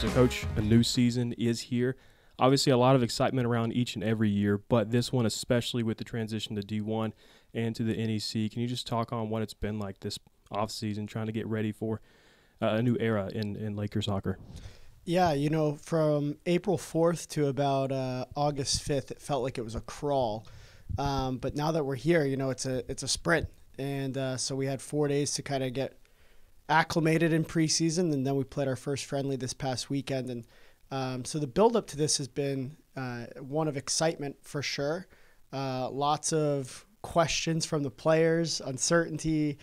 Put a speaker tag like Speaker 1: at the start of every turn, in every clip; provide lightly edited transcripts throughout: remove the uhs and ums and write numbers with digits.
Speaker 1: So, Coach, a new season is here. Obviously, a lot of excitement around each and every year, but this one especially with the transition to D1 and to the NEC. Can you just talk on what it's been like this offseason, trying to get ready for a new era in Laker soccer?
Speaker 2: Yeah, from April 4th to about August 5th, it felt like it was a crawl. But now that we're here, it's a sprint. And so we had 4 days to kind of get acclimated in preseason, and then we played our first friendly this past weekend. And so the build-up to this has been one of excitement for sure. Lots of questions from the players, uncertainty,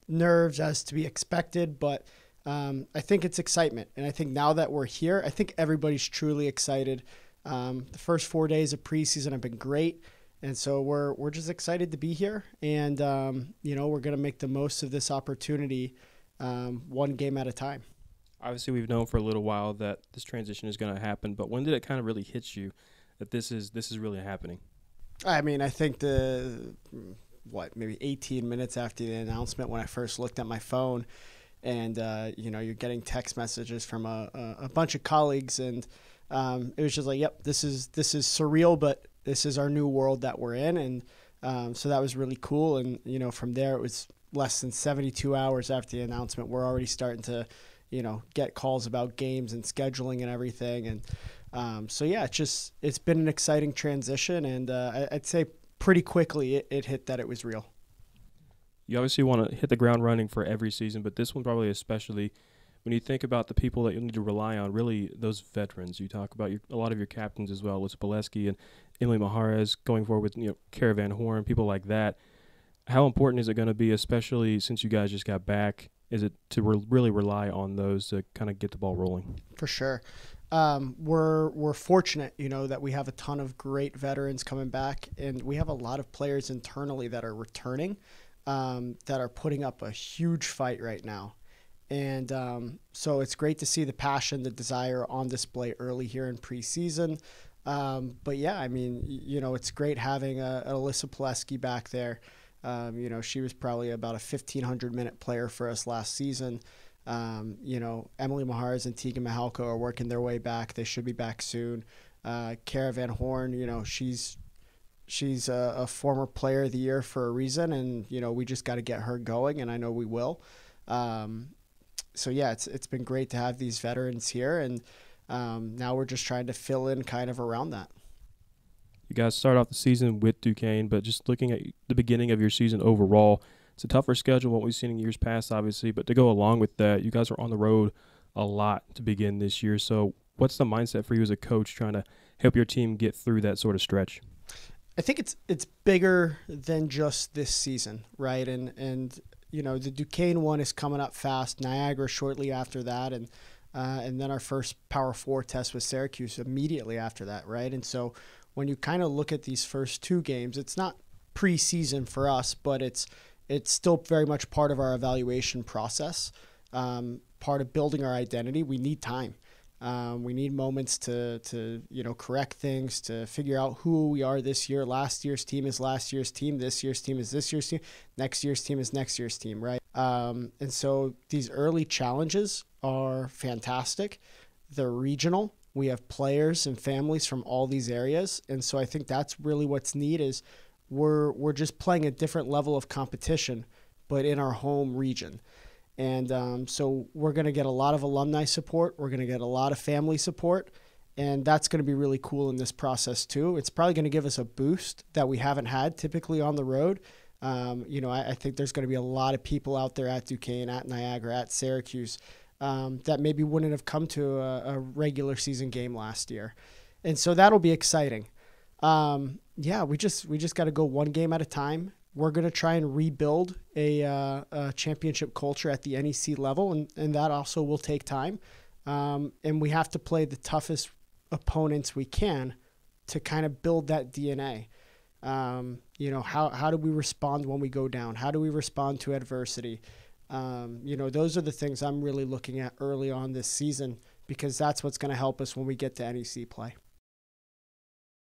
Speaker 2: nerves as to be expected, but I think it's excitement. And I think now that we're here, I think everybody's truly excited. The first 4 days of preseason have been great. And so we're just excited to be here. And, we're going to make the most of this opportunity one game at a time.
Speaker 1: Obviously, we've known for a little while that this transition is going to happen, but when did it kind of really hit you that this is really happening?
Speaker 2: I mean, I think maybe 18 minutes after the announcement when I first looked at my phone, and you're getting text messages from a bunch of colleagues, and it was just like, yep, this is surreal, but this is our new world that we're in. And so that was really cool. And from there, it was less than 72 hours after the announcement, we're already starting to get calls about games and scheduling and everything. And so yeah, it's been an exciting transition, and I'd say pretty quickly it hit that it was real.
Speaker 1: You obviously want to hit the ground running for every season, but this one probably especially when you think about the people that you need to rely on, really those veterans. You talk about a lot of your captains as well, Alyssa Pileski and Emily Mahrez, going forward with Caravan Horn, people like that. How important is it going to be, especially since you guys just got back? Is it to really rely on those to kind of get the ball rolling?
Speaker 2: For sure. We're fortunate, that we have a ton of great veterans coming back, and we have a lot of players internally that are returning, that are putting up a huge fight right now. And so it's great to see the passion, the desire on display early here in preseason. But yeah, I mean, it's great having Alyssa Pileski back there. She was probably about a 1,500-minute player for us last season. Emily Mahrez and Tegan Mahalko are working their way back. They should be back soon. Caravan Horn, she's a former player of the year for a reason, and we just got to get her going, and I know we will. So yeah, it's been great to have these veterans here, and now we're just trying to fill in kind of around that.
Speaker 1: You guys start off the season with Duquesne, but just looking at the beginning of your season overall, it's a tougher schedule than what we've seen in years past, obviously, but to go along with that, you guys are on the road a lot to begin this year. So what's the mindset for you as a coach trying to help your team get through that sort of stretch?
Speaker 2: I think it's bigger than just this season, right? And the Duquesne one is coming up fast. Niagara shortly after that, and then our first Power 4 test with Syracuse immediately after that, right? And so when you kind of look at these first two games, it's not preseason for us, but it's still very much part of our evaluation process, part of building our identity. We need time. We need moments to correct things, to figure out who we are this year. Last year's team is last year's team. This year's team is this year's team. Next year's team is next year's team, right? And so these early challenges are fantastic. They're regional. We have players and families from all these areas. And so I think that's really what's neat is we're just playing a different level of competition, but in our home region. And so we're going to get a lot of alumni support. We're going to get a lot of family support. And that's going to be really cool in this process too. It's probably going to give us a boost that we haven't had typically on the road. I think there's going to be a lot of people out there at Duquesne, at Niagara, at Syracuse that maybe wouldn't have come to a regular season game last year. And so that'll be exciting. We just got to go one game at a time. We're going to try and rebuild a championship culture at the NEC level, and that also will take time. And we have to play the toughest opponents we can to kind of build that DNA. How do we respond when we go down? How do we respond to adversity? Those are the things I'm really looking at early on this season, because that's what's going to help us when we get to NEC play.